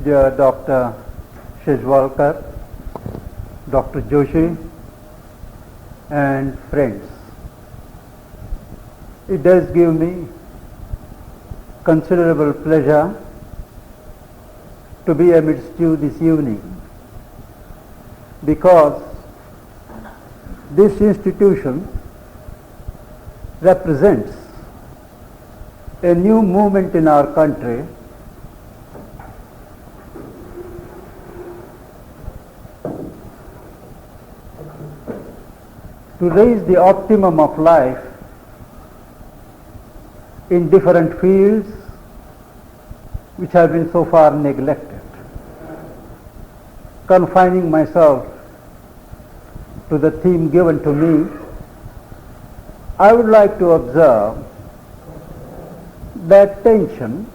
dear Dr. Shejwalkar, Dr. Joshi, and friends. It does give me considerable pleasure to be amidst you this evening, because this institution represents a new movement in our country to raise the optimum of life in different fields which have been so far neglected. Confining myself to the theme given to me, I would like to observe that tension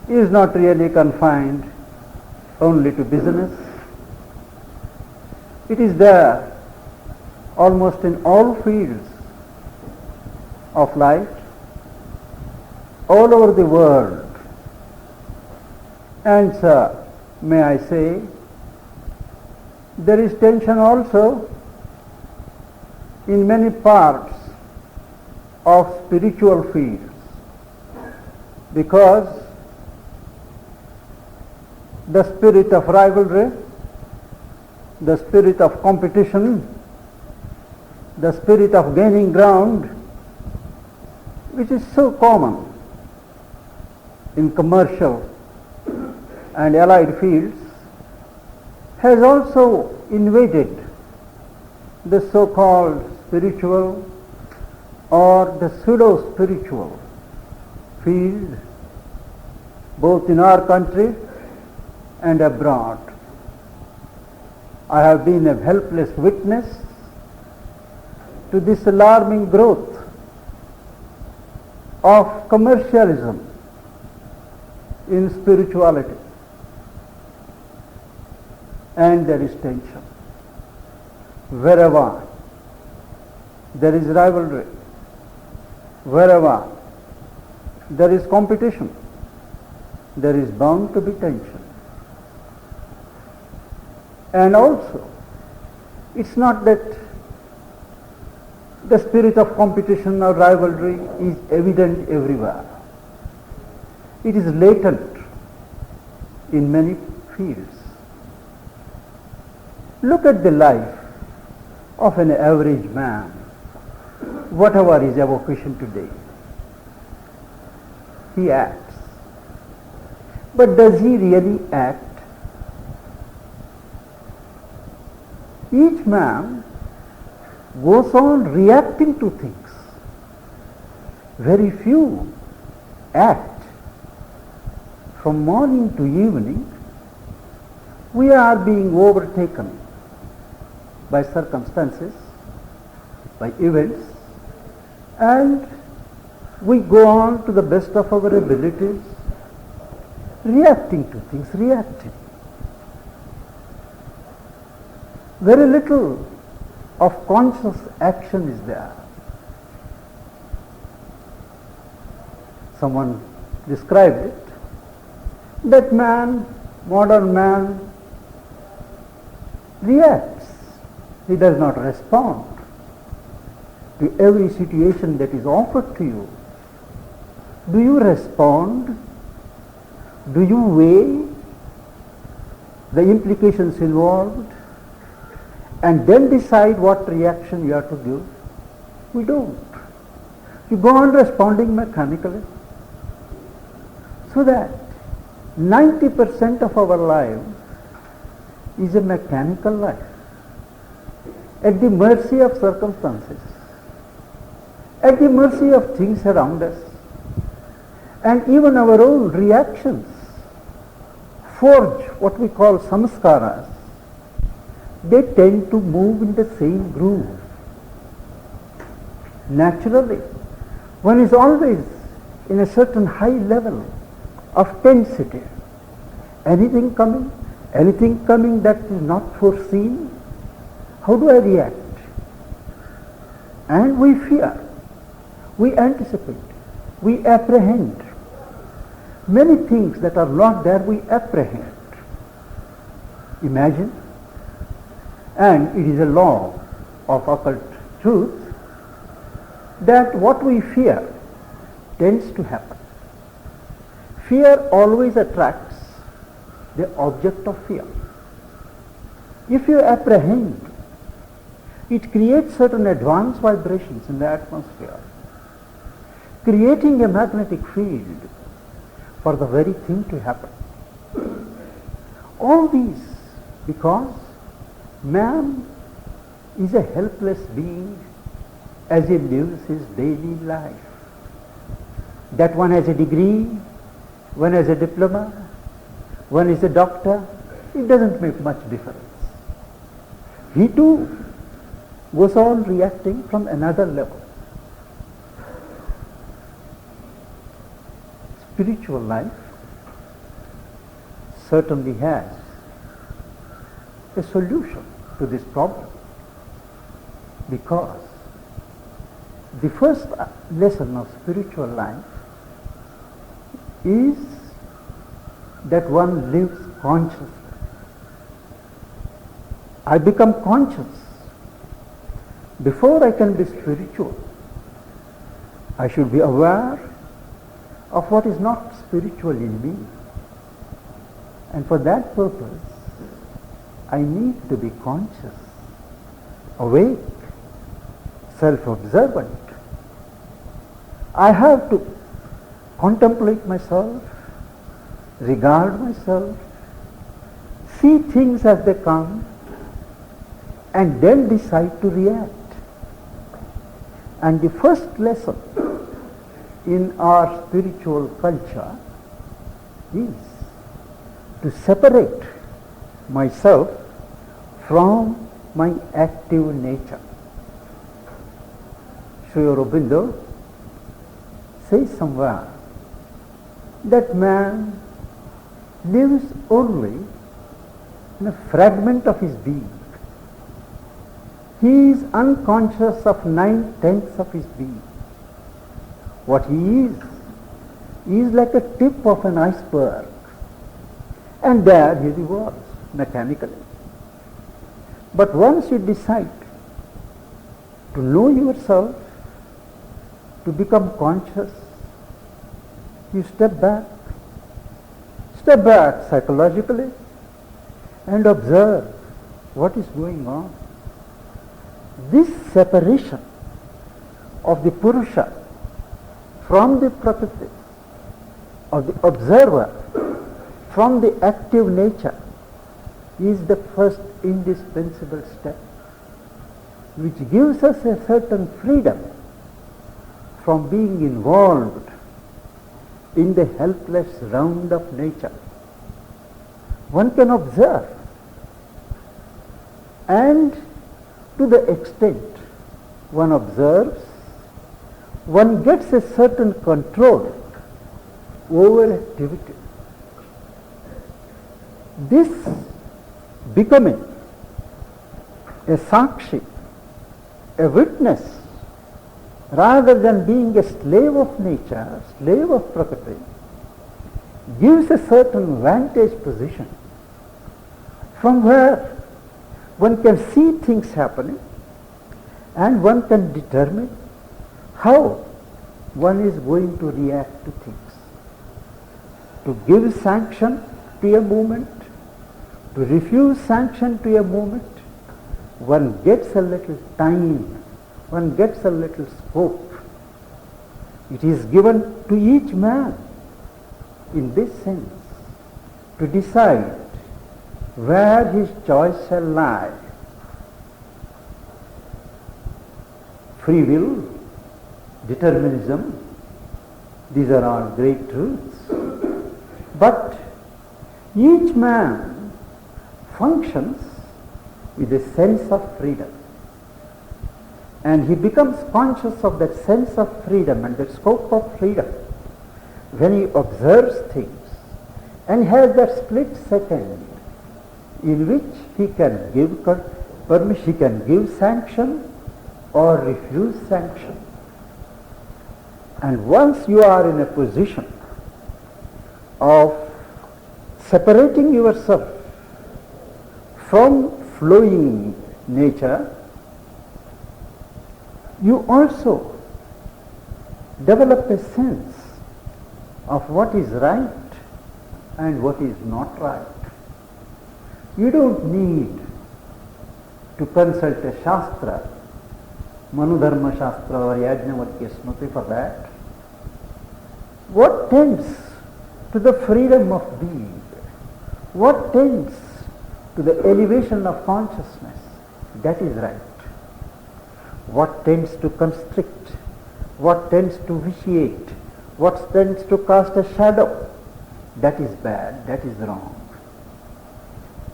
is not really confined only to business. It is there almost in all fields of life, all over the world. And sir, may I say, there is tension also in many parts of spiritual fields, because the spirit of rivalry, the spirit of competition, the spirit of gaining ground, which is so common in commercial and allied fields, has also invaded the so-called spiritual or the pseudo-spiritual field, both in our country and abroad. I have been a helpless witness to this alarming growth of commercialism in spirituality. And there is tension. Wherever there is rivalry, wherever there is competition, there is bound to be tension. And also, it's not that the spirit of competition or rivalry is evident everywhere. It is latent in many fields. Look at the life of an average man, whatever his avocation today. He acts. But does he really act? Each man goes on reacting to things. Very few act. From morning to evening, we are being overtaken by circumstances, by events, and we go on to the best of our abilities, reacting to things, reacting. Very little of conscious action is there. Someone described it, that man, modern man, reacts. He does not respond to every situation that is offered to you. Do you respond? Do you weigh the implications involved and then decide what reaction you have to give? We don't. You go on responding mechanically. So that 90% of our life is a mechanical life, at the mercy of circumstances, at the mercy of things around us, and even our own reactions forge what we call samskaras. They tend to move in the same groove. Naturally, one is always in a certain high level of tensity. Anything coming that is not foreseen, how do I react? And we fear, we anticipate, we apprehend. Many things that are not there we apprehend, imagine, and it is a law of occult truth that what we fear tends to happen. Fear always attracts the object of fear. If you apprehend, it creates certain advanced vibrations in the atmosphere, creating a magnetic field for the very thing to happen. All these because man is a helpless being as he lives his daily life. That one has a degree, one has a diploma, one is a doctor, it doesn't make much difference. He too was all reacting from another level. Spiritual life certainly has a solution to this problem, because the first lesson of spiritual life is that one lives consciously. I become conscious. Before I can be spiritual, I should be aware of what is not spiritual in me. And for that purpose, I need to be conscious, awake, self-observant. I have to contemplate myself, regard myself, see things as they come, and then decide to react. And the first lesson in our spiritual culture is to separate myself from my active nature. Sri Aurobindo says somewhere that man lives only in a fragment of his being. He is unconscious of 9/10 of his being. What he is like a tip of an iceberg, and there he revolves mechanically. But once you decide to know yourself, to become conscious, you step back psychologically and observe what is going on. This separation of the Purusha from the Prakriti, of the observer from the active nature, is the first indispensable step, which gives us a certain freedom from being involved in the helpless round of nature. One can observe, and to the extent one observes, one gets a certain control over activity. This becoming a sakshi, a witness, rather than being a slave of nature, slave of Prakriti, gives a certain vantage position from where one can see things happening and one can determine how one is going to react to things. To give sanction to a movement, to refuse sanction to a movement, one gets a little time, one gets a little scope. It is given to each man in this sense to decide where his choice shall lie. Free will, determinism, these are all great truths. But each man functions with a sense of freedom. And he becomes conscious of that sense of freedom and that scope of freedom when he observes things and has that split second in which he can give permission, he can give sanction or refuse sanction. And once you are in a position of separating yourself from flowing nature, you also develop a sense of what is right and what is not right. You don't need to consult a Shastra, Manudharma Shastra or Yajnavalkya Smriti for that. What tends to the freedom of being? What tends to the elevation of consciousness? That is right. What tends to constrict? What tends to vitiate? What tends to cast a shadow? That is bad, that is wrong.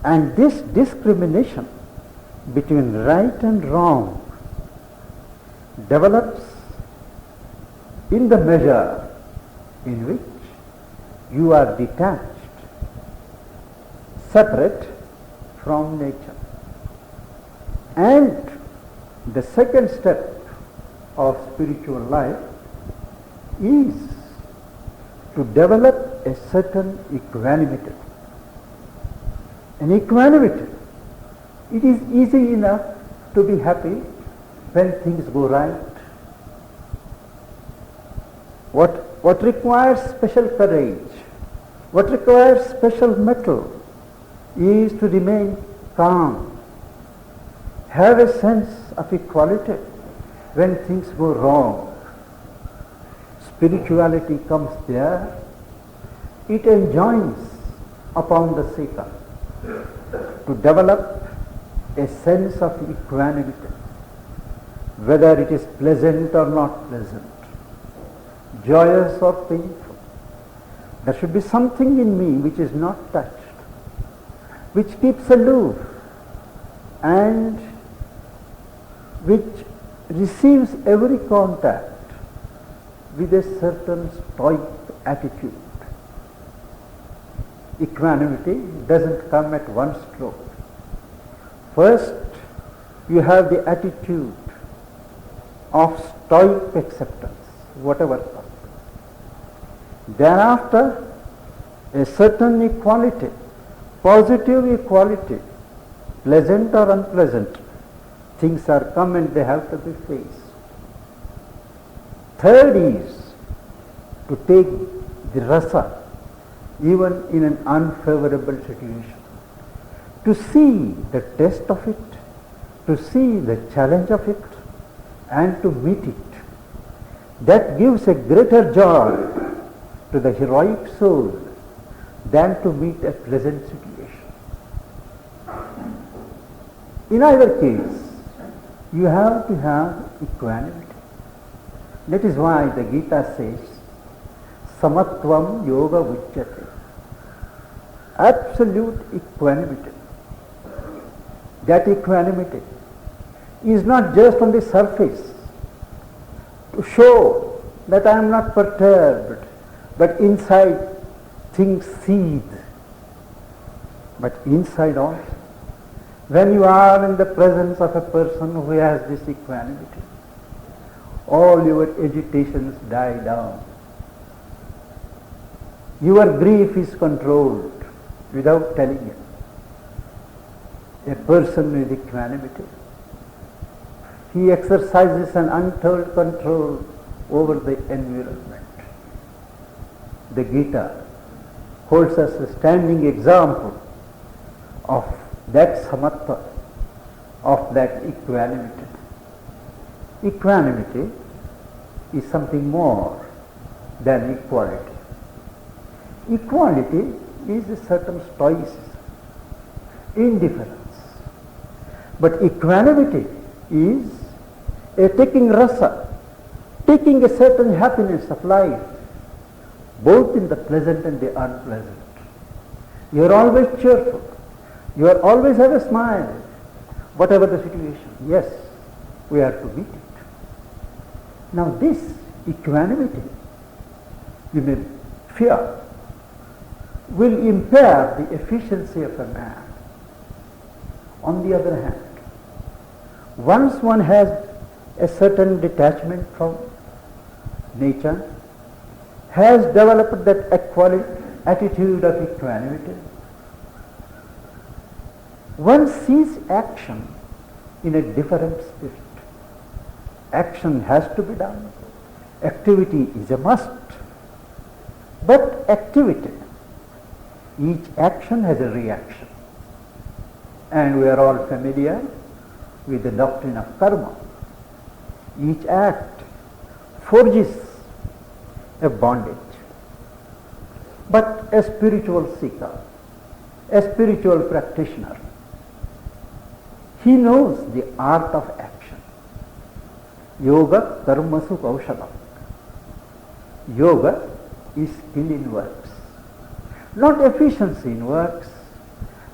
And this discrimination between right and wrong develops in the measure in which you are detached, separate from nature. And the second step of spiritual life is to develop a certain equanimity. An equanimity. It is easy enough to be happy when things go right. What requires special courage, what requires special mettle is to remain calm, have a sense of equality when things go wrong. Spirituality comes there, it enjoins upon the seeker to develop a sense of equanimity, whether it is pleasant or not pleasant, joyous or painful. There should be something in me which is not touched, which keeps aloof and which receives every contact with a certain stoic attitude. Equanimity doesn't come at one stroke. First, you have the attitude of stoic acceptance, whatever comes. Thereafter, a certain equality, positive equality, pleasant or unpleasant, things are come and they have to be faced. Third is to take the rasa even in an unfavorable situation, to see the test of it, to see the challenge of it and to meet it. That gives a greater joy to the heroic soul than to meet a pleasant situation. In either case, you have to have equanimity. That is why the Gita says, Samatvam Yoga Uchyate. Absolute equanimity. That equanimity is not just on the surface to show that I am not perturbed, but inside things seethe. But inside also, when you are in the presence of a person who has this equanimity, all your agitations die down. Your grief is controlled without telling it. A person with equanimity, he exercises an untold control over the environment. The Gita holds us a standing example of that samatva, of that equanimity. Equanimity is something more than equality. Equality is a certain stoicism, indifference. But equanimity is a taking rasa, taking a certain happiness of life, both in the pleasant and the unpleasant. You are always cheerful. You are always have a smile, whatever the situation. Yes, we are to meet it. Now this equanimity, you may fear, will impair the efficiency of a man. On the other hand, once one has a certain detachment from nature, has developed that attitude of equanimity. One sees action in a different spirit. Action has to be done. Activity is a must. But activity, each action has a reaction. And we are all familiar with the doctrine of karma. Each act forges a bondage. But a spiritual seeker, a spiritual practitioner, he knows the art of action. Yoga karmasu kaushalam. Yoga is skill in works. Not efficiency in works,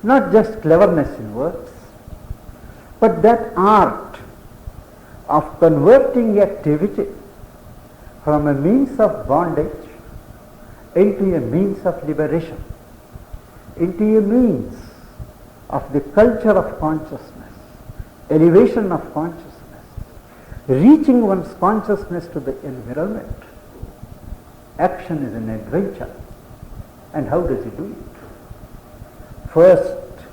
not just cleverness in works, but that art of converting activity from a means of bondage into a means of liberation, into a means of the culture of consciousness, elevation of consciousness, reaching one's consciousness to the environment. Action is an adventure. And how does he do it? First,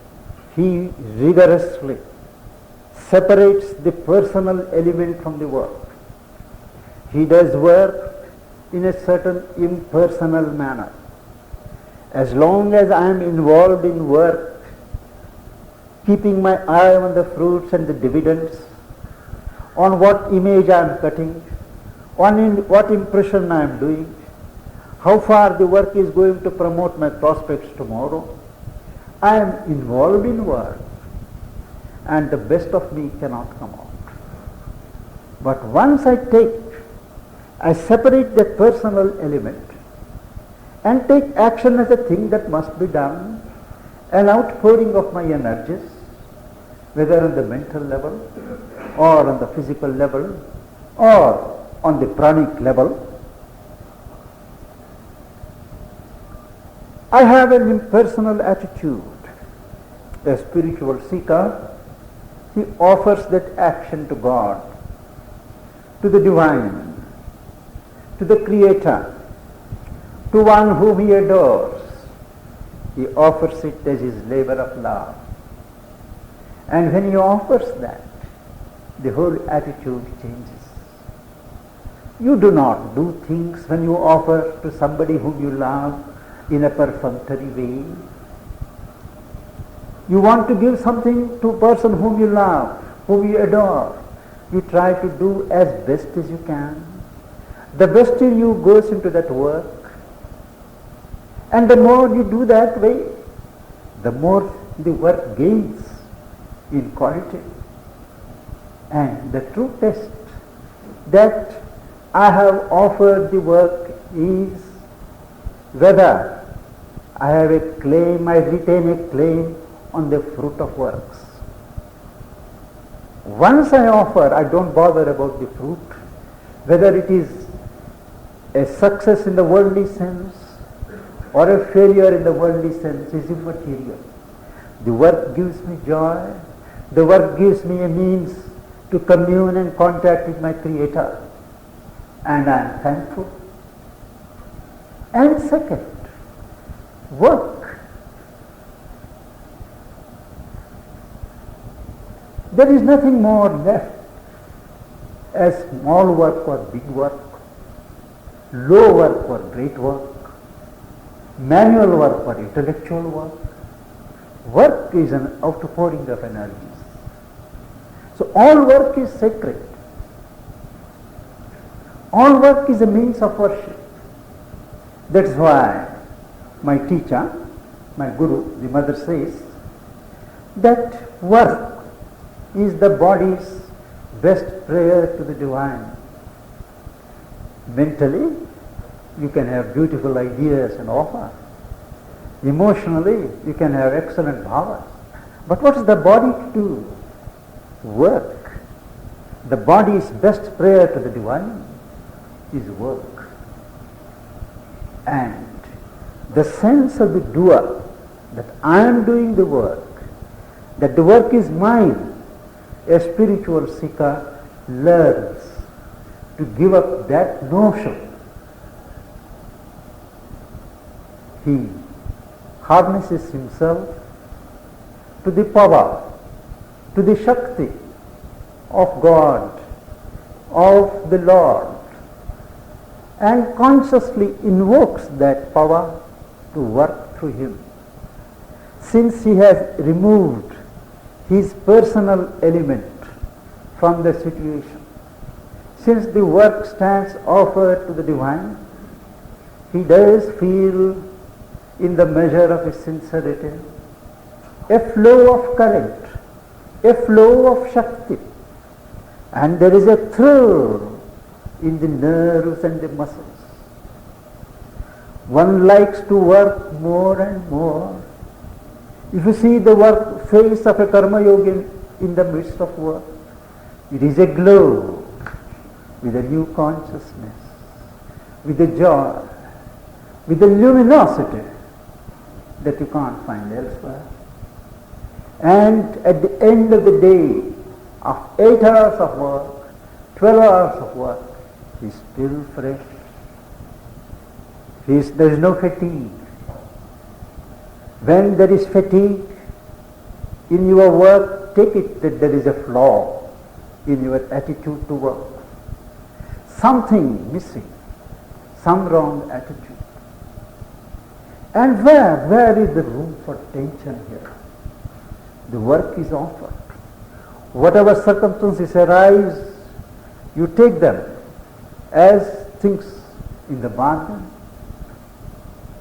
he rigorously separates the personal element from the work. He does work in a certain impersonal manner. As long as I am involved in work, keeping my eye on the fruits and the dividends, on what image I am cutting, on what impression I am doing, how far the work is going to promote my prospects tomorrow, I am involved in work, and the best of me cannot come out. But once I separate the personal element and take action as a thing that must be done, an outpouring of my energies, whether on the mental level or on the physical level or on the pranic level. I have an impersonal attitude. A spiritual seeker, he offers that action to God, to the divine, to the Creator, to one whom he adores. He offers it as his labor of love. And when he offers that, the whole attitude changes. You do not do things when you offer to somebody whom you love in a perfunctory way. You want to give something to a person whom you love, whom you adore. You try to do as best as you can. The best in you goes into that work. And the more you do that way, the more the work gains in quality. And the true test that I have offered the work is whether I have a claim, I retain a claim on the fruit of works. Once I offer, I don't bother about the fruit, whether it is a success in the worldly sense or a failure in the worldly sense is immaterial. The work gives me joy, the work gives me a means to commune and contact with my Creator, and I am thankful. And second, work. There is nothing more left as small work or big work, low work or great work, manual work or intellectual work. Work is an outpouring of energies. So all work is sacred. All work is a means of worship. That's why my teacher, my guru, the mother says that work is the body's best prayer to the divine. Mentally, you can have beautiful ideas and offer. Emotionally, you can have excellent bhavas. But what is the body to do? Work. The body's best prayer to the divine is work. And the sense of the doer, that I am doing the work, that the work is mine, a spiritual seeker learns to give up that notion. he harnesses himself to the power, to the Shakti of God, of the Lord, and consciously invokes that power to work through him. Since he has removed his personal element from the situation, since the work stands offered to the divine, he does feel in the measure of his sincerity a flow of current, a flow of Shakti, and there is a thrill in the nerves and the muscles. One likes to work more and more. If you see the work face of a karma yogi in the midst of work, it is a glow with a new consciousness, with a joy, with a luminosity that you can't find elsewhere. And at the end of the day, of 8 hours of work, 12 hours of work, he is still fresh. There is no fatigue. When there is fatigue in your work, take it that there is a flaw in your attitude to work. Something missing, some wrong attitude. And where is the room for tension here? The work is offered. Whatever circumstances arise, you take them as things in the bargain.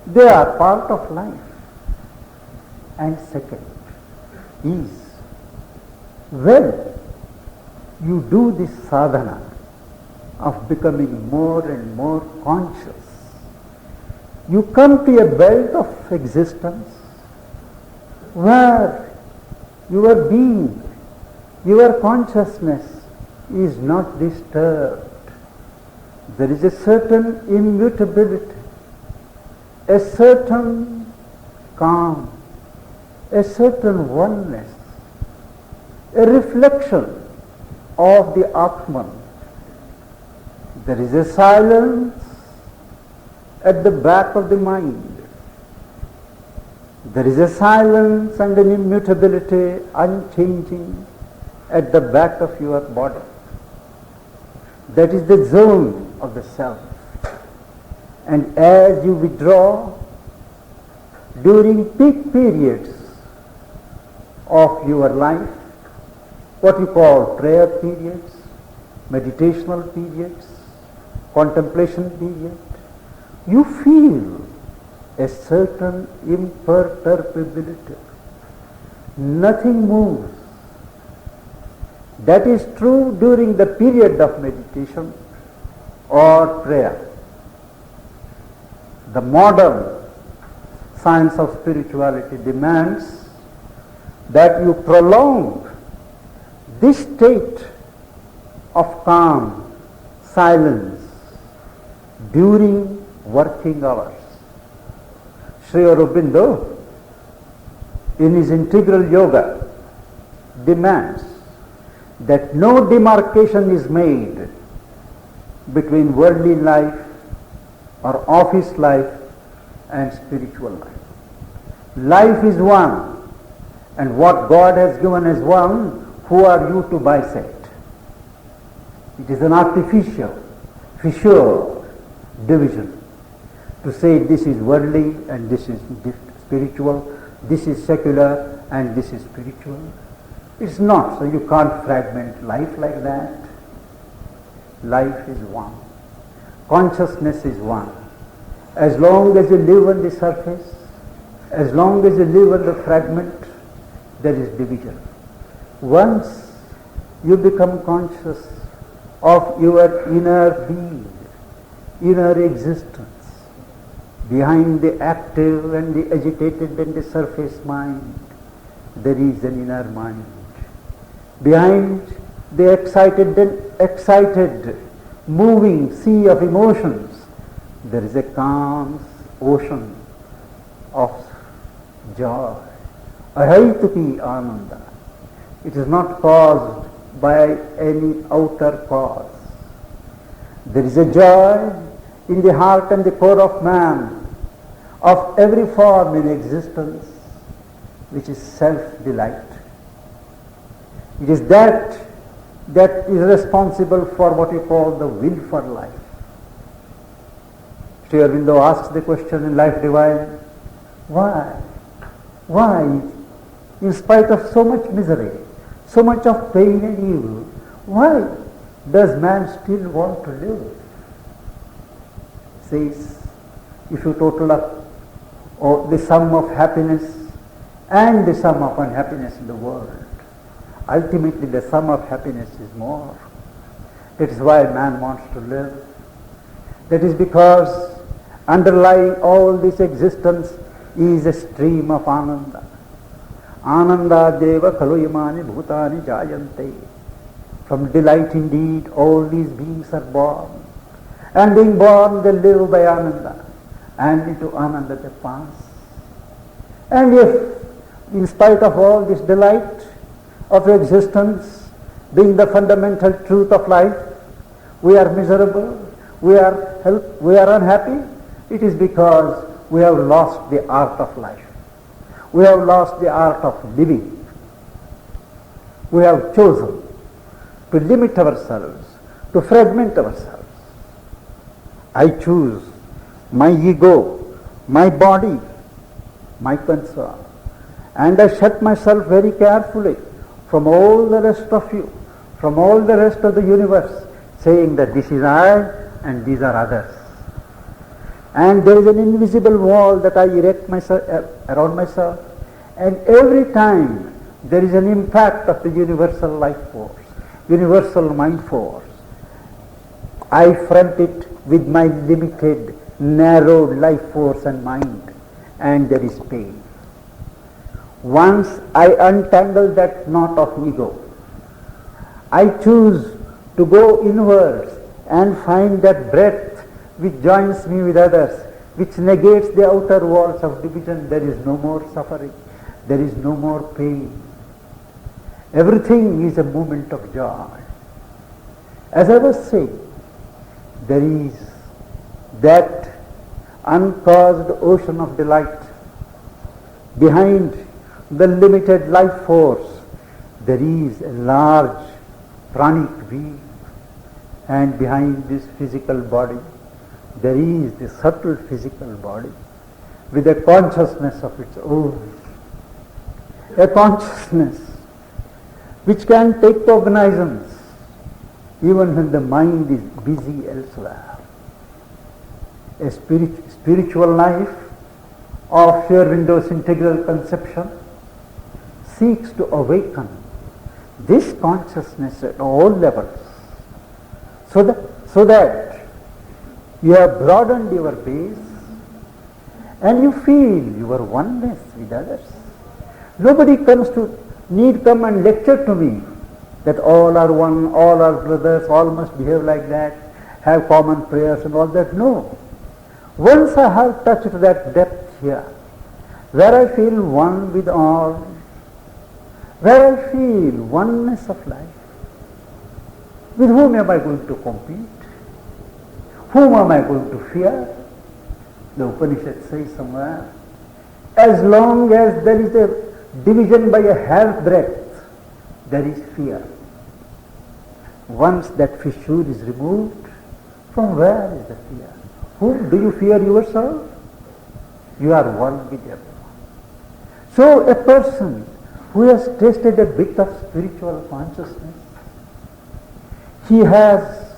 They are part of life. And second is, when you do this sadhana of becoming more and more conscious, you come to a belt of existence where your being, your consciousness is not disturbed. There is a certain immutability, a certain calm, a certain oneness, a reflection of the Atman. There is a silence at the back of the mind. There is a silence and an immutability, unchanging, at the back of your body. That is the zone of the self. And as you withdraw during peak periods of your life, what you call prayer periods, meditational periods, contemplation period, you feel a certain imperturbability. Nothing moves. That is true during the period of meditation or prayer. The modern science of spirituality demands that you prolong this state of calm, silence during working hours. Sri Aurobindo, in his integral yoga, demands that no demarcation is made between worldly life or office life and spiritual life. Life is one, and what God has given as one, who are you to bisect? It is an artificial, visual division to say this is worldly and this is spiritual, this is secular and this is spiritual. It's not, so you can't fragment life like that. Life is one. Consciousness is one. As long as you live on the surface, as long as you live on the fragment, there is division. Once you become conscious of your inner being, inner existence, behind the active and the agitated and the surface mind, there is an inner mind. Behind the excited, moving sea of emotions, there is a calm ocean of joy. Ahaituki ananda. It is not caused by any outer cause. There is a joy in the heart and the core of man of every form in existence, which is self-delight. It is that is responsible for what we call the will for life. Sri Aurobindo asks the question in Life Divine, why? Why, in spite of so much misery, so much of pain and evil, why does man still want to live? Says, if you total up the sum of happiness and the sum of unhappiness in the world, ultimately the sum of happiness is more. That is why man wants to live. That is because underlying all this existence is a stream of ananda. Ananda deva kaluyamani bhutani jayante. From delight indeed all these beings are born. And being born they live by ananda. And into ananda they pass. And if, in spite of all this delight of existence, being the fundamental truth of life, we are miserable, we are unhappy, it is because we have lost the art of life. We have lost the art of living. We have chosen to limit ourselves, to fragment ourselves. I choose my ego, my body, my concern, and I shut myself very carefully from all the rest of you, from all the rest of the universe, saying that this is I and these are others. And there is an invisible wall that I erect around myself, and every time there is an impact of the universal life force, universal mind force, I front it with my limited, narrowed life force and mind, and there is pain. Once I untangle that knot of ego, I choose to go inwards and find that breath which joins me with others, which negates the outer walls of division. There is no more suffering, there is no more pain. Everything is a moment of joy. As I was saying, there is that uncaused ocean of delight. Behind the limited life force, there is a large pranic being, and behind this physical body, there is the subtle physical body with a consciousness of its own, a consciousness which can take cognizance even when the mind is busy elsewhere. A spiritual life of Sri Aurobindo's integral conception seeks to awaken this consciousness at all levels, so that you have broadened your base and you feel your oneness with others. Nobody need come and lecture to me that all are one, all are brothers, all must behave like that, have common prayers and all that. No. Once I have touched that depth here, where I feel one with all, where I feel oneness of life, with whom am I going to compete? Whom am I going to fear? The Upanishad says somewhere, as long as there is a division by a hair's breadth, there is fear. Once that fissure is removed, from where is the fear? Whom do you fear yourself? You are one with everyone. So a person who has tasted a bit of spiritual consciousness, he has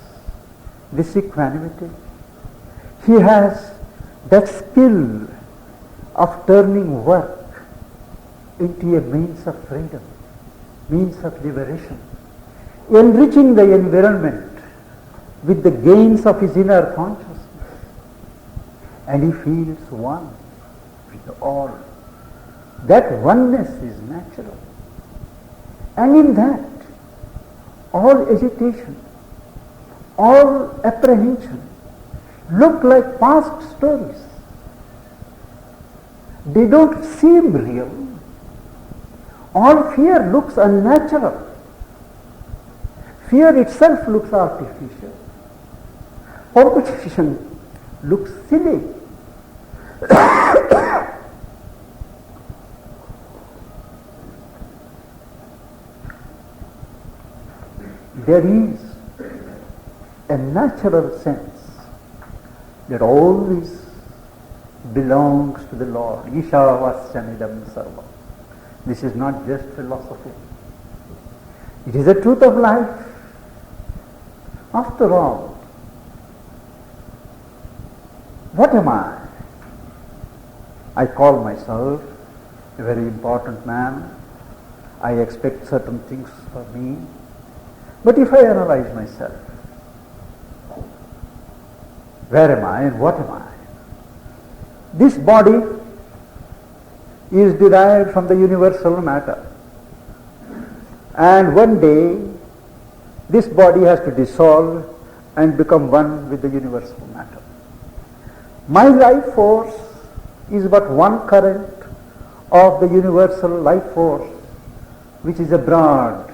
this equanimity, he has that skill of turning work into a means of freedom, means of liberation, enriching the environment with the gains of his inner consciousness, and he feels one with all. That oneness is natural, and in that all agitation, all apprehension look like past stories. They don't seem real. All fear looks unnatural. Fear itself looks artificial. Competition looks silly. there is a natural sense that all this belongs to the Lord. Ishavasyanidam sarvam. This is not just philosophy. It is a truth of life. After all, what am I? I call myself a very important man. I expect certain things for me. But if I analyze myself, where am I and what am I? This body is derived from the universal matter. And one day, this body has to dissolve and become one with the universal matter. My life force is but one current of the universal life force which is abroad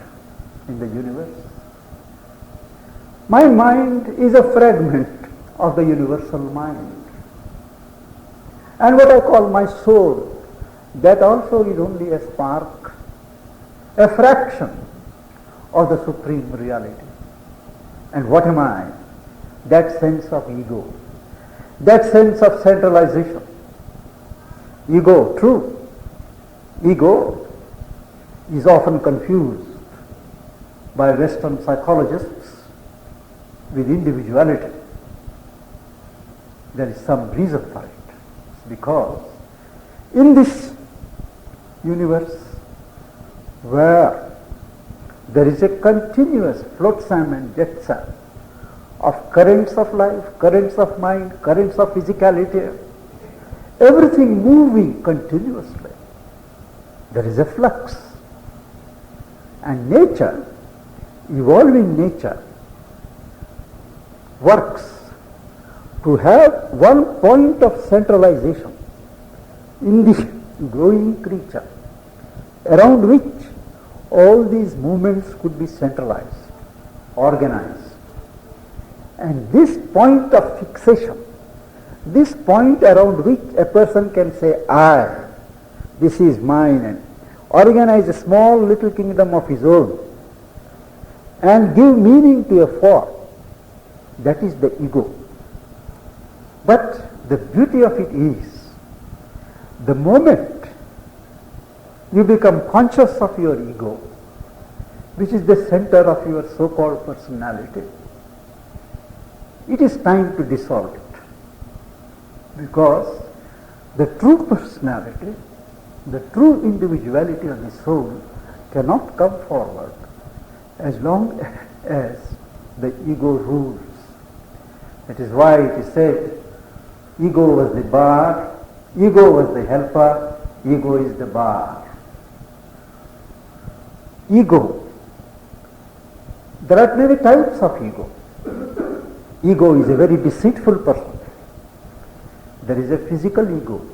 in the universe. My mind is a fragment of the universal mind. And what I call my soul, that also is only a spark, a fraction of the supreme reality. And what am I? That sense of ego, that sense of centralization. Ego, true. Ego is often confused by Western psychologists with individuality. There is some reason for it. It's because in this universe where there is a continuous flotsam and jetsam of currents of life, currents of mind, currents of physicality, everything moving continuously. There is a flux. And nature, evolving nature, works to have one point of centralization in the growing creature, around which all these movements could be centralized, organized. And this point of fixation, this point around which a person can say, I, this is mine, and organize a small little kingdom of his own and give meaning to a form, that is the ego. But the beauty of it is, the moment you become conscious of your ego, which is the center of your so-called personality, it is time to dissolve it. Because the true personality, the true individuality of the soul cannot come forward as long as the ego rules. That is why it is said, ego was the bar, ego was the helper, ego is the bar. Ego. There are many types of ego. Ego is a very deceitful person. There is a physical ego.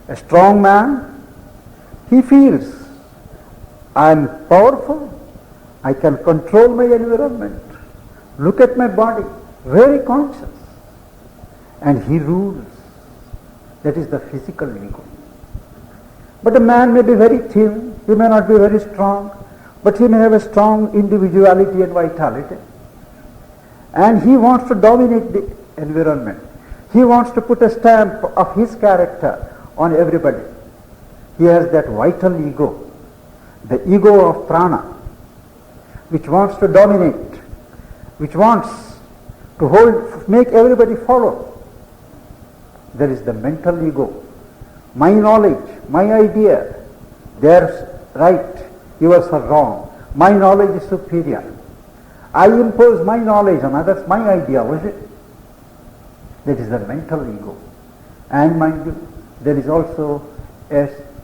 A strong man, he feels, I am powerful, I can control my environment, look at my body, very conscious, and he rules. That is the physical ego. But a man may be very thin, he may not be very strong, but he may have a strong individuality and vitality. And he wants to dominate the environment. He wants to put a stamp of his character on everybody. He has that vital ego, the ego of prana, which wants to dominate, which wants to hold, make everybody follow. There is the mental ego, my knowledge, my idea, theirs right, yours are wrong, my knowledge is superior. I impose my knowledge on others, my ideology. That is the mental ego. And mind you, there is also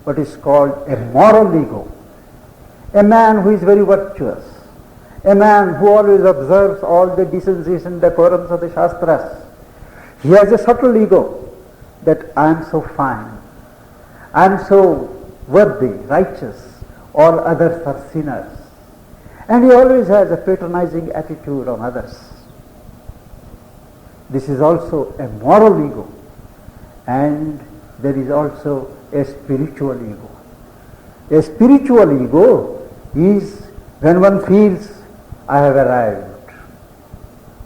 what is called a moral ego. A man who is very virtuous, a man who always observes all the decencies and decorums of the Shastras. He has a subtle ego that I am so fine, I am so worthy, righteous, all others are sinners. And he always has a patronizing attitude on others. This is also a moral ego. And there is also a spiritual ego. A spiritual ego is when one feels I have arrived.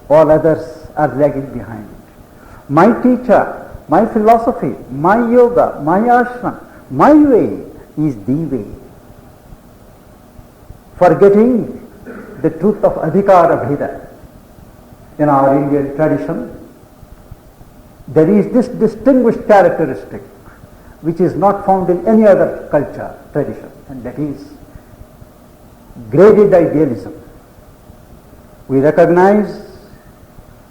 All others are lagging behind. My teacher, my philosophy, my yoga, my ashram, my way is the way. Forgetting the truth of adhikara bheda. In our Indian tradition, there is this distinguished characteristic which is not found in any other culture, tradition, and that is graded idealism. We recognize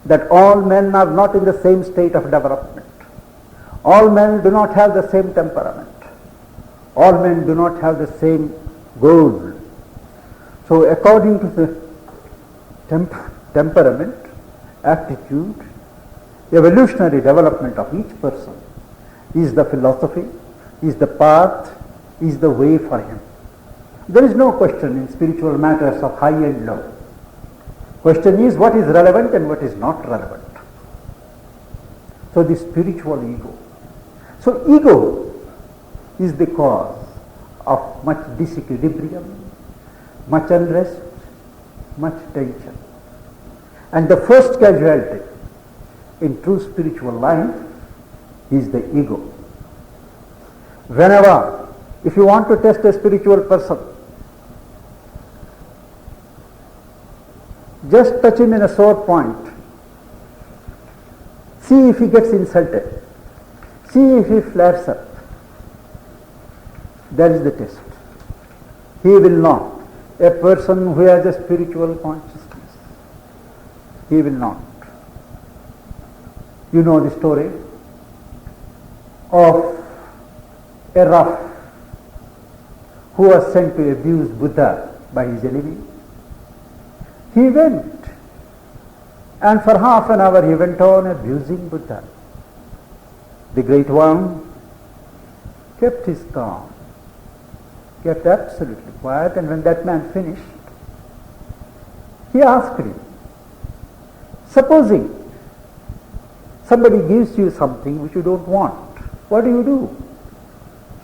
that all men are not in the same state of development. All men do not have the same temperament. All men do not have the same goal. So according to the temperament, attitude, evolutionary development of each person is the philosophy, is the path, is the way for him. There is no question in spiritual matters of high and low. Question is what is relevant and what is not relevant. So the spiritual ego. So ego is the cause of much disequilibrium, much unrest, much tension. And the first casualty in true spiritual life is the ego. Whenever, if you want to test a spiritual person, just touch him in a sore point. See if he gets insulted. See if he flares up. That is the test. He will not. A person who has a spiritual consciousness, he will not. You know the story of a rough who was sent to abuse Buddha by his enemy. He went, and for half an hour he went on abusing Buddha. The Great One kept his calm, kept absolutely quiet, and when that man finished, he asked him, supposing somebody gives you something which you don't want, what do?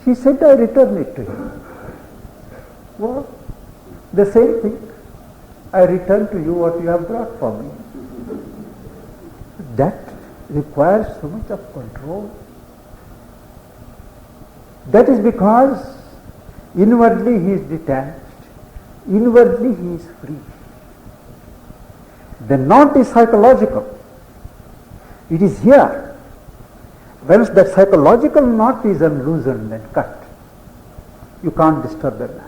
He said, I return it to him. Well, the same thing. I return to you what you have brought for me. That requires so much of control. That is because inwardly he is detached, inwardly he is free. The knot is psychological. It is here. Once that psychological knot is unloosened and cut, you can't disturb the man.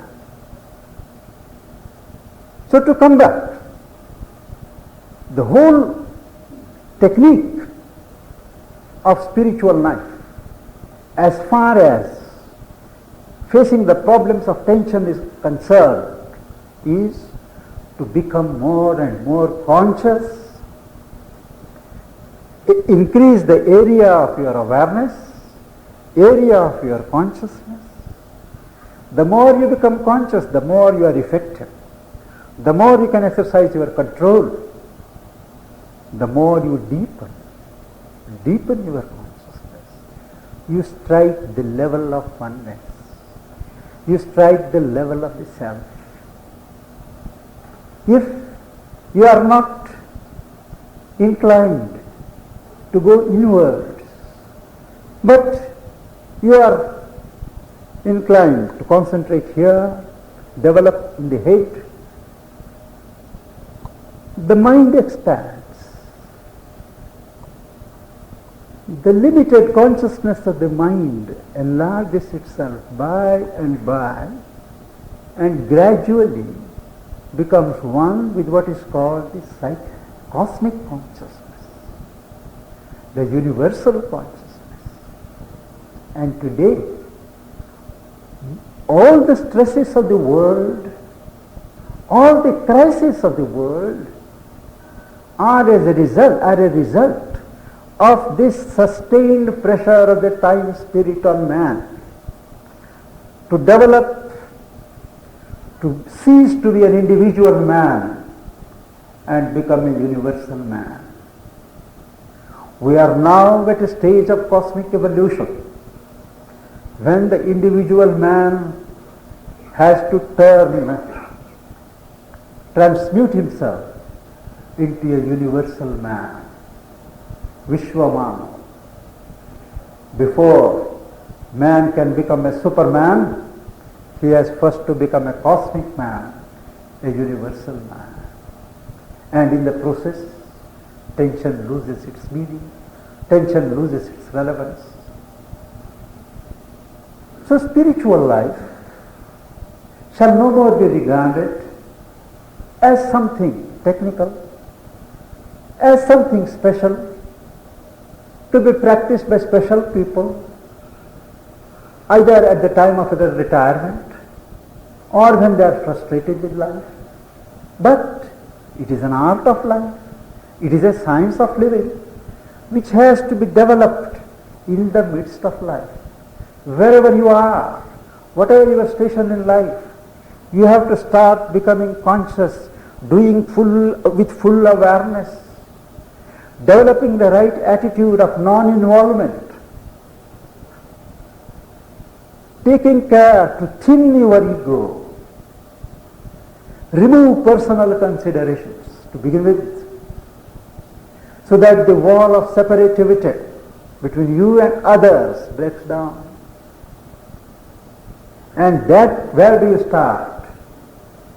So to come back, the whole technique of spiritual life, as far as facing the problems of tension is concerned, is to become more and more conscious, increase the area of your awareness, area of your consciousness. The more you become conscious, the more you are effective. The more you can exercise your control, the more you deepen your consciousness. You strike the level of oneness. You strike the level of the self. If you are not inclined to go inwards, but you are inclined to concentrate here, develop in the head, the mind expands. The limited consciousness of the mind enlarges itself by and gradually becomes one with what is called the cosmic consciousness, the universal consciousness. And today, all the stresses of the world, all the crises of the world are a result of this sustained pressure of the time spirit on man to develop, to cease to be an individual man and become a universal man. We are now at a stage of cosmic evolution when the individual man has to turn transmute himself into a universal man, Vishwamana. Before man can become a superman, he has first to become a cosmic man, a universal man. And in the process, tension loses its meaning, tension loses its relevance. So spiritual life shall no more be regarded as something technical, as something special, to be practiced by special people, either at the time of their retirement or when they are frustrated with life. But it is an art of life, it is a science of living, which has to be developed in the midst of life. Wherever you are, whatever your station in life, you have to start becoming conscious, doing with full awareness, developing the right attitude of non-involvement, taking care to thin your ego, remove personal considerations to begin with, so that the wall of separativity between you and others breaks down. And that, where do you start?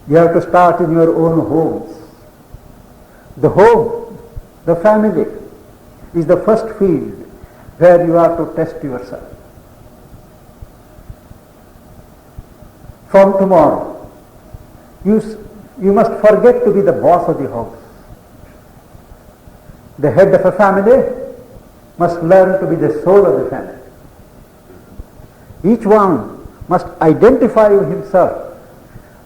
You have to start in your own homes. The home, the family, is the first field where you are to test yourself. From tomorrow, you must forget to be the boss of the house. The head of a family must learn to be the soul of the family. Each one must identify himself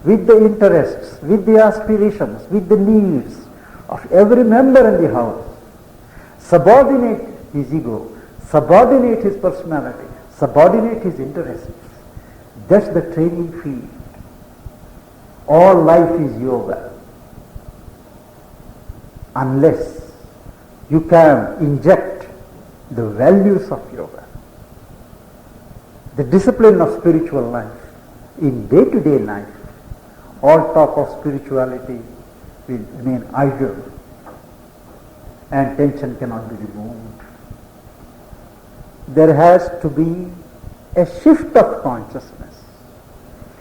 with the interests, with the aspirations, with the needs of every member in the house. Subordinate his ego, subordinate his personality, subordinate his interests. That's the training field. All life is yoga. Unless you can inject the values of yoga, the discipline of spiritual life in day-to-day life, all talk of spirituality will remain idle and tension cannot be removed. There has to be a shift of consciousness,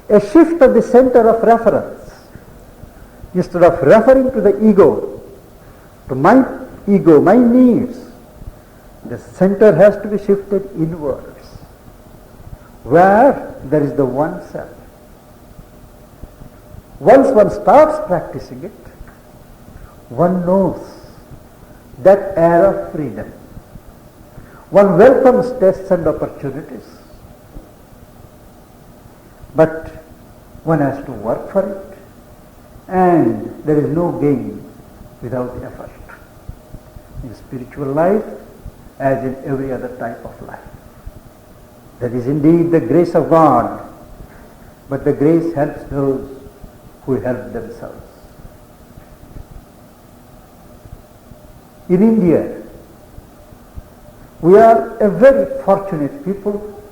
a shift of the center of reference. Instead of referring to the ego, to my ego, my needs, the center has to be shifted inwards, where there is the one self. Once one starts practicing it, one knows that air of freedom. One welcomes tests and opportunities, but one has to work for it, and there is no gain without effort. In spiritual life, as in every other type of life, there is indeed the grace of God, but the grace helps those who help themselves. In India, we are a very fortunate people.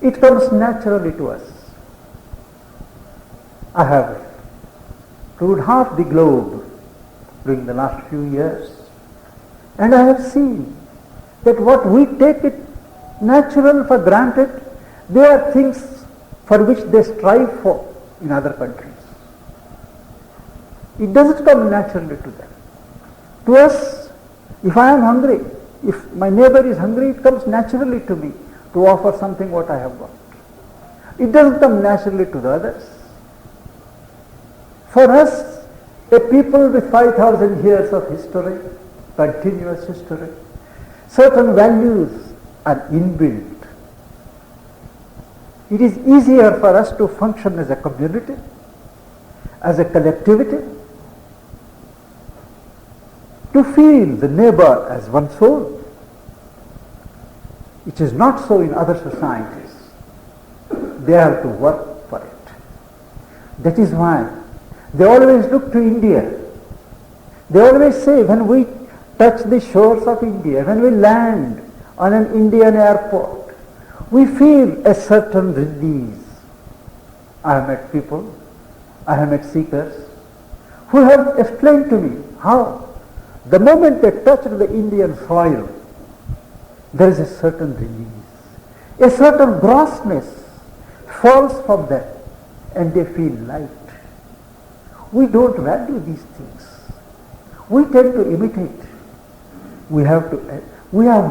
It comes naturally to us. I have toured half the globe during the last few years, and I have seen that what we take it natural for granted, they are things for which they strive for in other countries. It doesn't come naturally to them. To us, if I am hungry, if my neighbor is hungry, it comes naturally to me to offer something what I have got. It doesn't come naturally to the others. For us, a people with 5,000 years of history, continuous history, certain values are inbuilt. It is easier for us to function as a community, as a collectivity, to feel the neighbor as one soul. It is not so in other societies. They have to work for it. That is why they always look to India. They always say, when we touch the shores of India, when we land on an Indian airport, we feel a certain release. I have met people, I have met seekers who have explained to me how the moment they touch the Indian soil, there is a certain release, a certain grossness falls from them and they feel light. We don't value these things. We tend to imitate. We have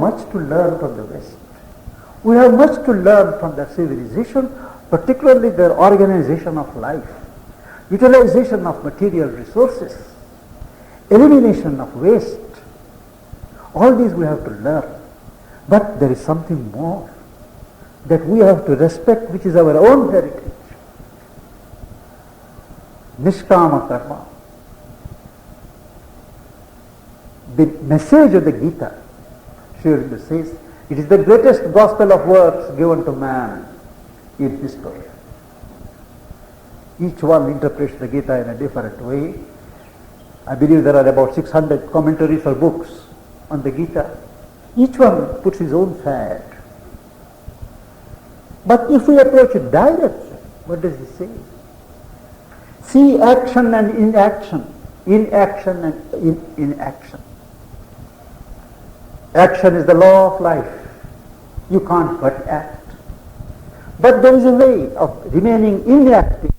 much to learn from the West. We have much to learn from the civilization, particularly their organization of life, utilization of material resources, elimination of waste. All these we have to learn. But there is something more that we have to respect, which is our own heritage. Nishkama karma. The message of the Gita, Sri Aurobindo says, it is the greatest gospel of works given to man in history. Each one interprets the Gita in a different way. I believe there are about 600 commentaries or books on the Gita. Each one puts his own fad. But if we approach it directly, what does he say? See action and inaction, inaction and inaction. Action is the law of life. You can't but act. But there is a way of remaining inactive.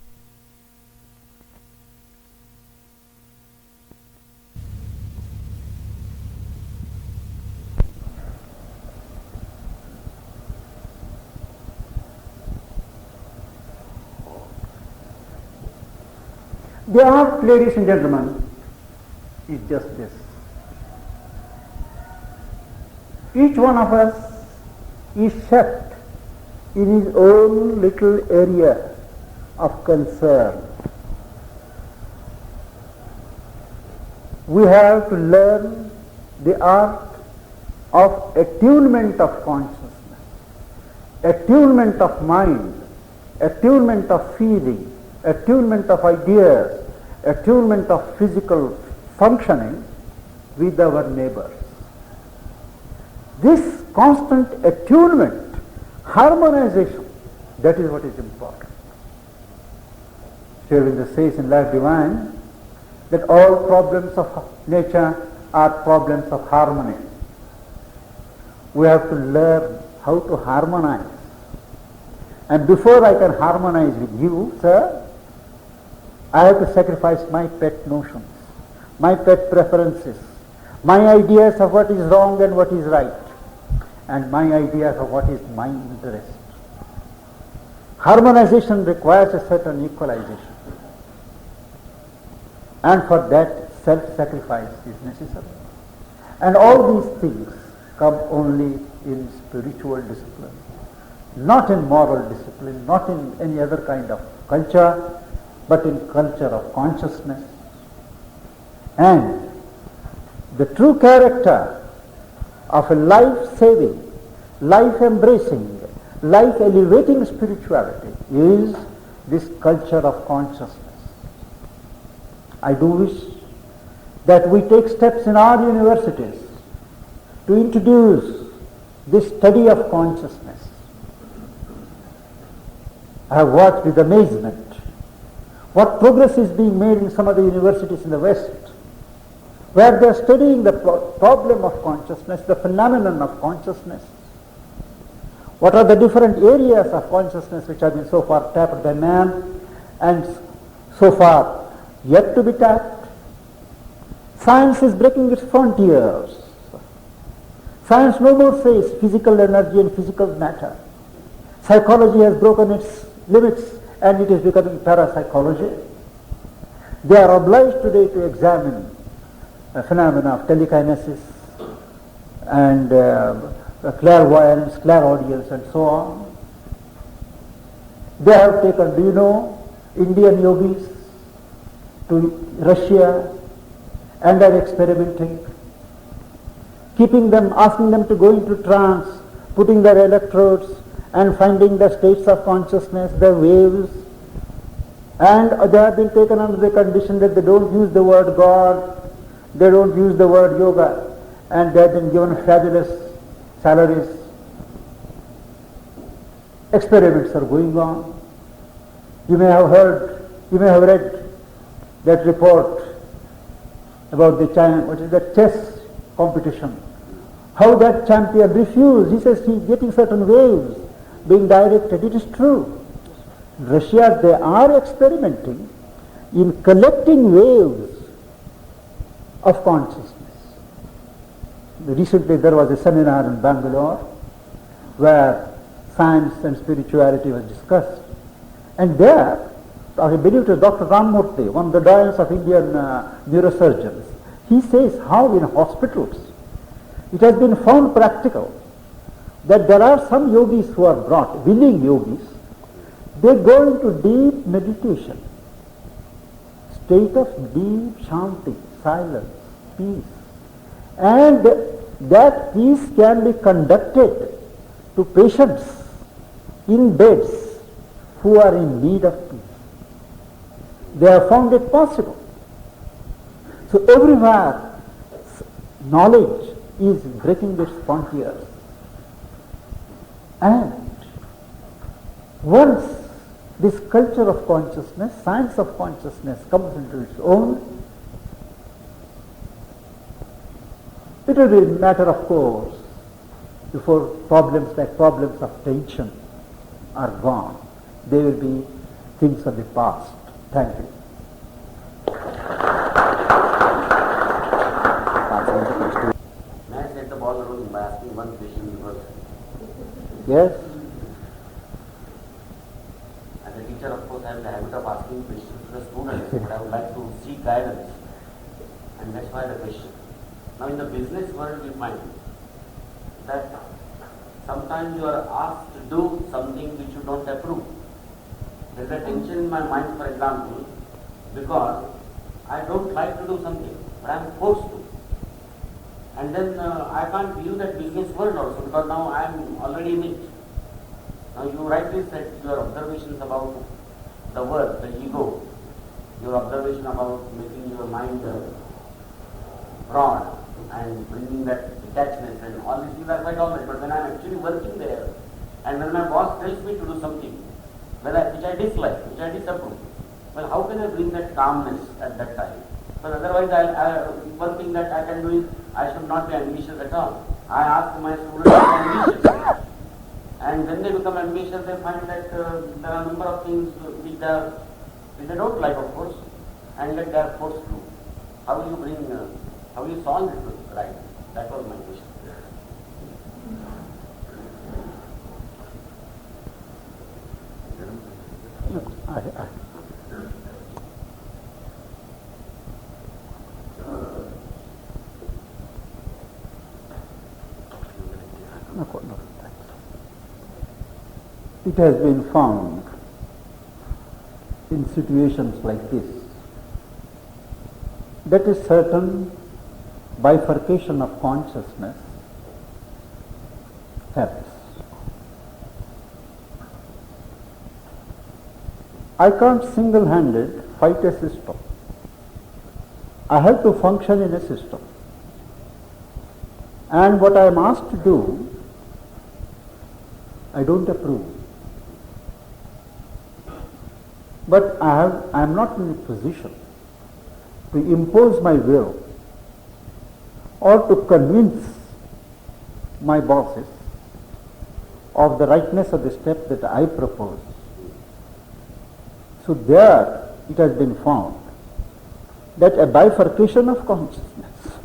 The art, ladies and gentlemen, is just this. Each one of us is set in his own little area of concern. We have to learn the art of attunement of consciousness, attunement of mind, attunement of feeling, attunement of ideas, attunement of physical functioning with our neighbors. This constant attunement, harmonization, that is what is important. Sri Aurobindo says in Life Divine that all problems of nature are problems of harmony. We have to learn how to harmonize. And before I can harmonize with you, sir, I have to sacrifice my pet notions, my pet preferences, my ideas of what is wrong and what is right, and my ideas of what is my interest. Harmonization requires a certain equalization. And for that, self-sacrifice is necessary. And all these things come only in spiritual discipline, not in moral discipline, not in any other kind of culture, but in culture of consciousness. And the true character of a life-saving, life-embracing, life-elevating spirituality is this culture of consciousness. I do wish that we take steps in our universities to introduce this study of consciousness. I have watched with amazement what progress is being made in some of the universities in the West, where they are studying the problem of consciousness, the phenomenon of consciousness. What are the different areas of consciousness which have been so far tapped by man and so far yet to be tapped? Science is breaking its frontiers. Science no more says physical energy and physical matter. Psychology has broken its limits and it is becoming parapsychology. They are obliged today to examine the phenomena of telekinesis and clairvoyance, clairaudience and so on. They have taken, do you know, Indian yogis to Russia and are experimenting, keeping them, asking them to go into trance, putting their electrodes and finding the states of consciousness, the waves, and they have been taken under the condition that they don't use the word God, they don't use the word yoga, and they have been given fabulous salaries. Experiments are going on. You may have heard You may have read that report about the chess competition. How that champion refused. He says he's getting certain waves being directed. It is true. In Russia, they are experimenting in collecting waves of consciousness. Recently there was a seminar in Bangalore where science and spirituality was discussed. And there, I believe it was Dr. Ramurthy, one of the doyens of Indian neurosurgeons, he says how in hospitals it has been found practical that there are some yogis who are brought, willing yogis, they go into deep meditation, state of deep shanti, silence, peace. And that peace can be conducted to patients in beds who are in need of peace. They have found it possible. So everywhere knowledge is breaking its frontiers. And once this culture of consciousness, science of consciousness comes into its own, it will be a matter of course before problems like problems of tension are gone. They will be things of the past. Thank you. May I set the ball rolling by asking one question because Yes? as a teacher, of course, I have the habit of asking questions to the students, but I would like to seek guidance, and that's why the question. Now, in the business world, we find that sometimes you are asked to do something which you don't approve. There is a tension in my mind, for example, because I don't like to do something, but I am forced to. And then I can't view that business world also, because now I am already in it. Now, you rightly said your observations about the world, the ego, your observation about making your mind broad and bringing that detachment and all these things are quite all right. But when I am actually working there, and when my boss tells me to do something which I dislike, which I disapprove, well, how can I bring that calmness at that time? But otherwise, one thing that I can do is I should not be ambitious at all. I ask my students to be ambitious. And when they become ambitious, they find that there are a number of things which they don't like, of course, and yet they are forced to. How will you solve it right? That was my question. It has been found in situations like this that a certain bifurcation of consciousness happens. I can't single-handed fight a system. I have to function in a system. And what I am asked to do, I don't approve. But I am not in a position to impose my will or to convince my bosses of the rightness of the step that I propose. So there it has been found that a bifurcation of consciousness,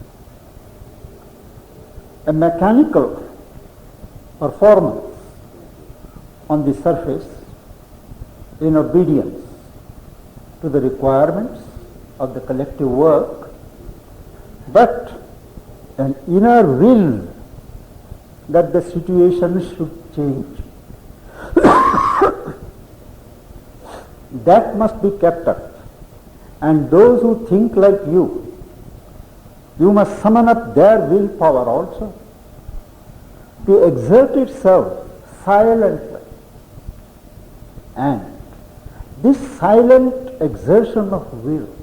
a mechanical performance on the surface in obedience to the requirements of the collective work, but an inner will that the situation should change. That must be kept up. And those who think like you must summon up their willpower also to exert itself silently. And this silent exertion of will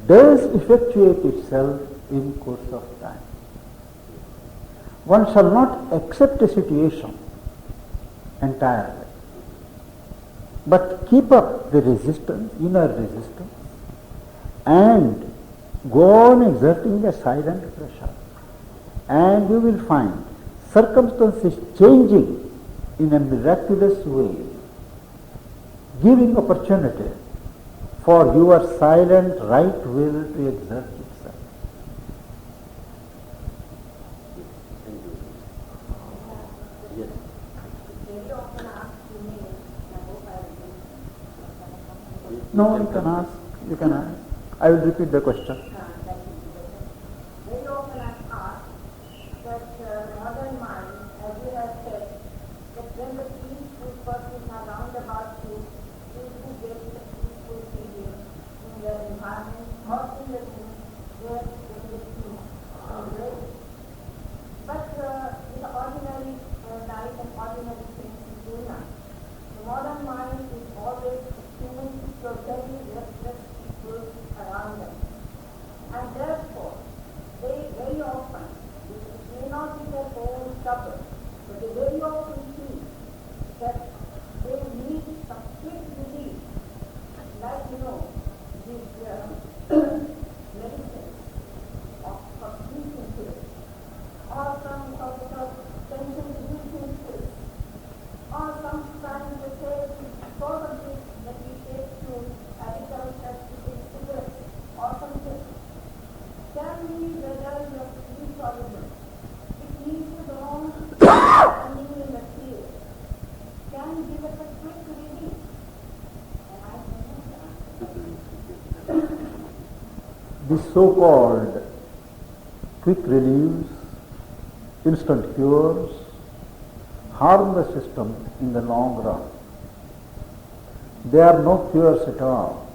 does effectuate itself in course of time. One shall not accept a situation entirely. but keep up the resistance, inner resistance, and go on exerting a silent pressure, and you will find circumstances changing in a miraculous way, giving opportunity for your silent right will to exert itself. Yes. Very often ask females, I hope I will No, you can ask, you can ask. I will repeat the question. that will be better. Very often I'm asked that modern mind, as you have said, that when the peaceful persons are round about you, you do get the peaceful feeling in your environment or in the room where there is peace. But in the ordinary life and ordinary things we do not. The modern mind is always tuned to a very restless people around them. And therefore, they very often, it may not be their own trouble, but they very often feel that they need some quick relief, like these medicines of sleeping pills, or some sort of tension-reducing pills, or sometimes they say because of this that we take to addicts that we take cigarettes or something. Tell me whether your sleep problem, it needs its own standing in the field, can give us a quick relief. And I don't know. This so-called quick reliefs, instant cures, harm the system in the long run. They are no cures at all.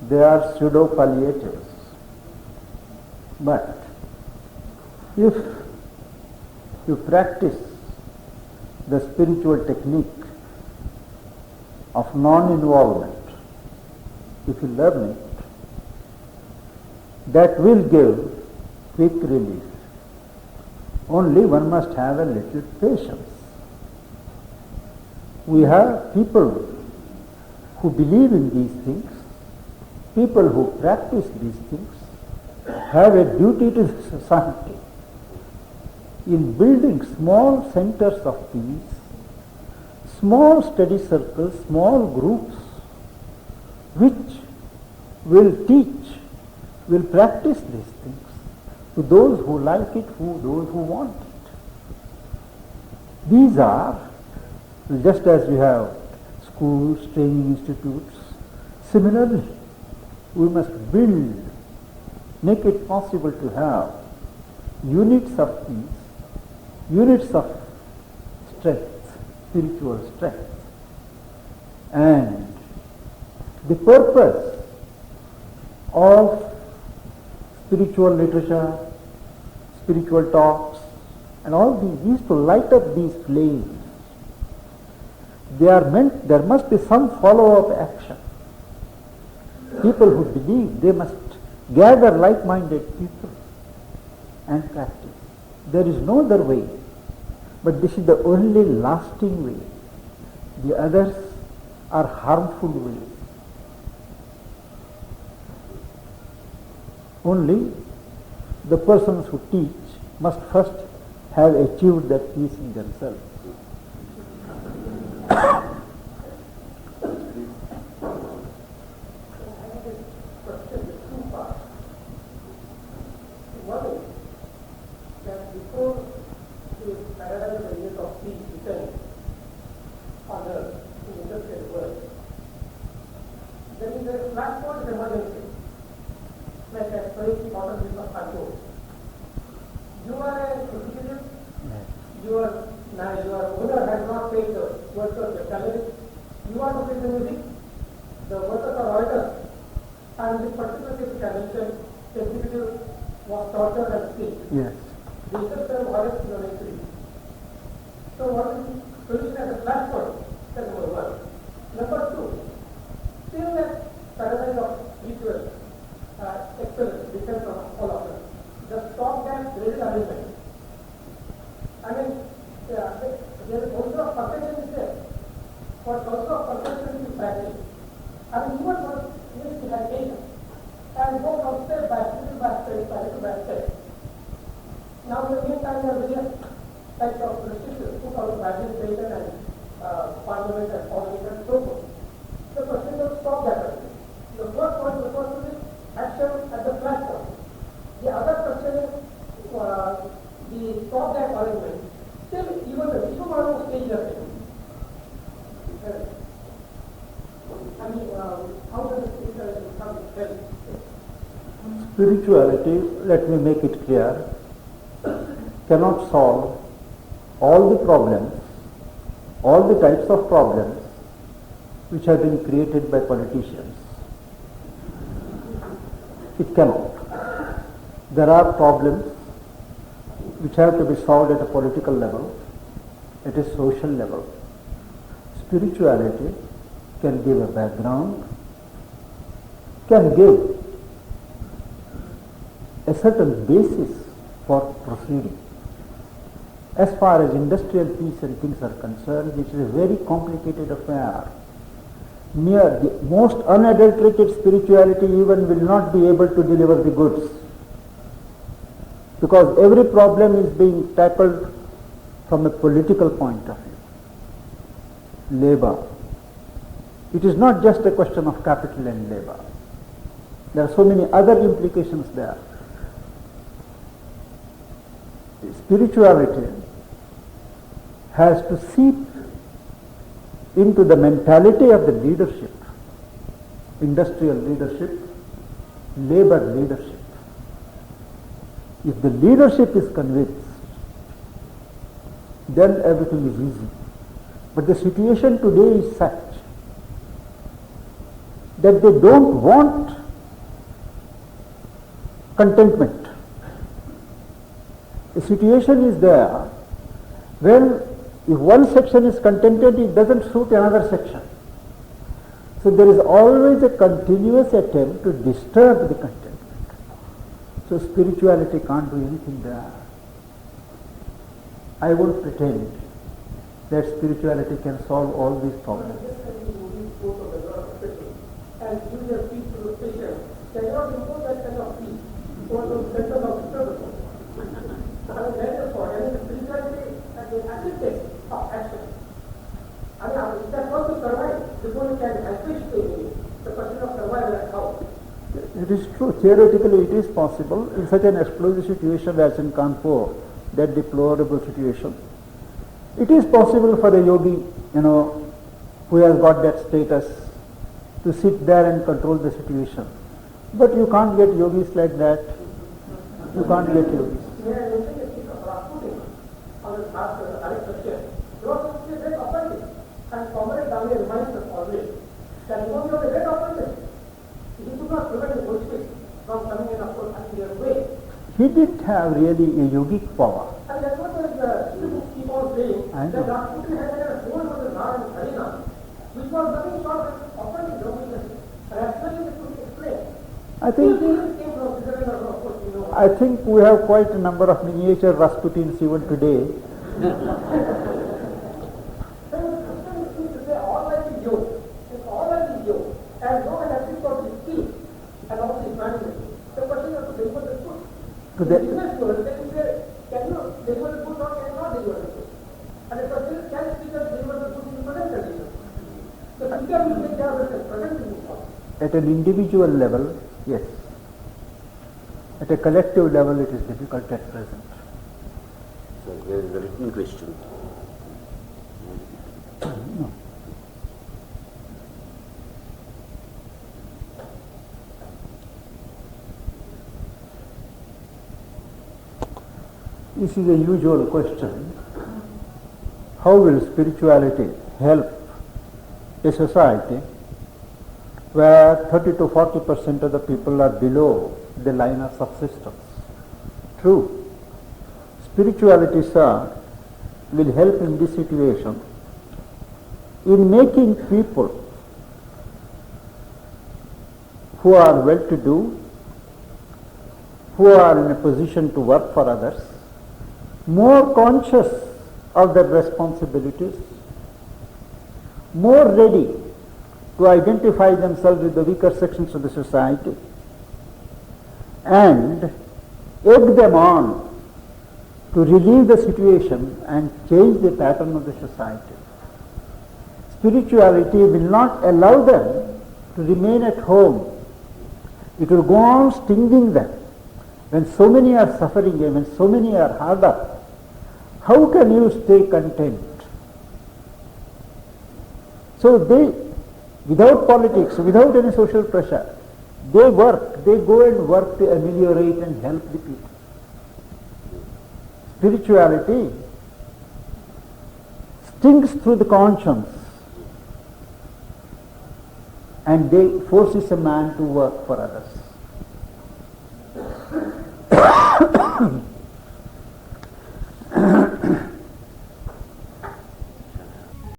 They are pseudo-palliatives. But if you practice the spiritual technique of non-involvement, if you learn it, that will give quick relief. Only one must have a little patience. We have people who believe in these things, people who practice these things, have a duty to the society in building small centers of peace, small study circles, small groups, which will teach, will practice these things to those who like it, those who want it. These are, just as we have schools, training institutes, similarly, we must build, make it possible to have units of peace, units of strength, spiritual strength. And the purpose of spiritual literature, spiritual talks, and all these is to light up these flames. They are meant, there must be some follow-up action. People who believe, they must gather like-minded people and practice. There is no other way, but this is the only lasting way. The others are harmful ways. Only the persons who teach must first have achieved that peace in themselves. Yes. So what is the solution as a platform? That's number one. Number two, still that paradigm of ritual excellence depends on all of us. The stopgap graded arrangement. I mean, there is also a perfection is there. but also a perception to practice. I mean, even one needs to have patience and go from step by step. Now, in the meantime, there are various types of restrictions, who call it administration and parliament and politics and so forth. The question is stop that. The first one refers to the action at the platform. The other question is the stop that arrangement. Still, even the Vishwamanu stage of it. I mean, how does the spirituality come to help? Spirituality, let me make it clear, cannot solve all the problems, all the types of problems which have been created by politicians. It cannot. There are problems which have to be solved at a political level, at a social level. Spirituality can give a background, can give a certain basis for proceeding. As far as industrial peace and things are concerned, which is a very complicated affair, mere the most unadulterated spirituality even will not be able to deliver the goods, because every problem is being tackled from a political point of view. Labor. It is not just a question of capital and labor. There are so many other implications there. Spirituality has to seep into the mentality of the leadership, industrial leadership, labor leadership. If the leadership is convinced, then everything is easy. But the situation today is such that they don't want contentment. The situation is there when if one section is contented, it doesn't suit another section. So there is always a continuous attempt to disturb the contentment. So spirituality can't do anything there. I won't pretend that spirituality can solve all these problems. And give their peace to the patient. Cannot impose that kind of peace for those centers of disturbance. And therefore, the spirituality and the assistance of action. I mean, it has got to survive before it can accomplish the question of survival and how. It is true. Theoretically, it is possible in such an explosive situation as in Kanpur, that deplorable situation. It is possible for a yogi, who has got that status, to sit there and control the situation. But you can't get yogis like that. You can't get yogis. And Comrade Daniel reminds us always that because you have a great opportunity, he could not prevent the Bolsheviks from coming in, of course, and their way. He didn't have really a yogic power. And that's what the students keep on saying, that Rasputin had a hold on the Tsar and Tsarina, which was nothing short of offering domination. Rationally, they could explain. I think we have quite a number of miniature Rasputins even today. And no one has got his speech and also his management. The question is to deliver the food. To the business world, they will say, can you deliver the food or cannot deliver the food? And the question is, can speakers deliver the food in present conditions? The speaker will take care of it in present conditions. At an individual level, yes. At a collective level, it is difficult at present. So there is a written question. No. This is a usual question. How will spirituality help a society where 30 to 40% of the people are below the line of subsistence? True. Spirituality, sir, will help in this situation in making people who are well-to-do, who are in a position to work for others, more conscious of their responsibilities, more ready to identify themselves with the weaker sections of the society and egg them on to relieve the situation and change the pattern of the society. Spirituality will not allow them to remain at home. It will go on stinging them. When so many are suffering and when so many are hard up, how can you stay content? So they, without politics, without any social pressure, they go and work to ameliorate and help the people. Spirituality stings through the conscience and they forces a man to work for others.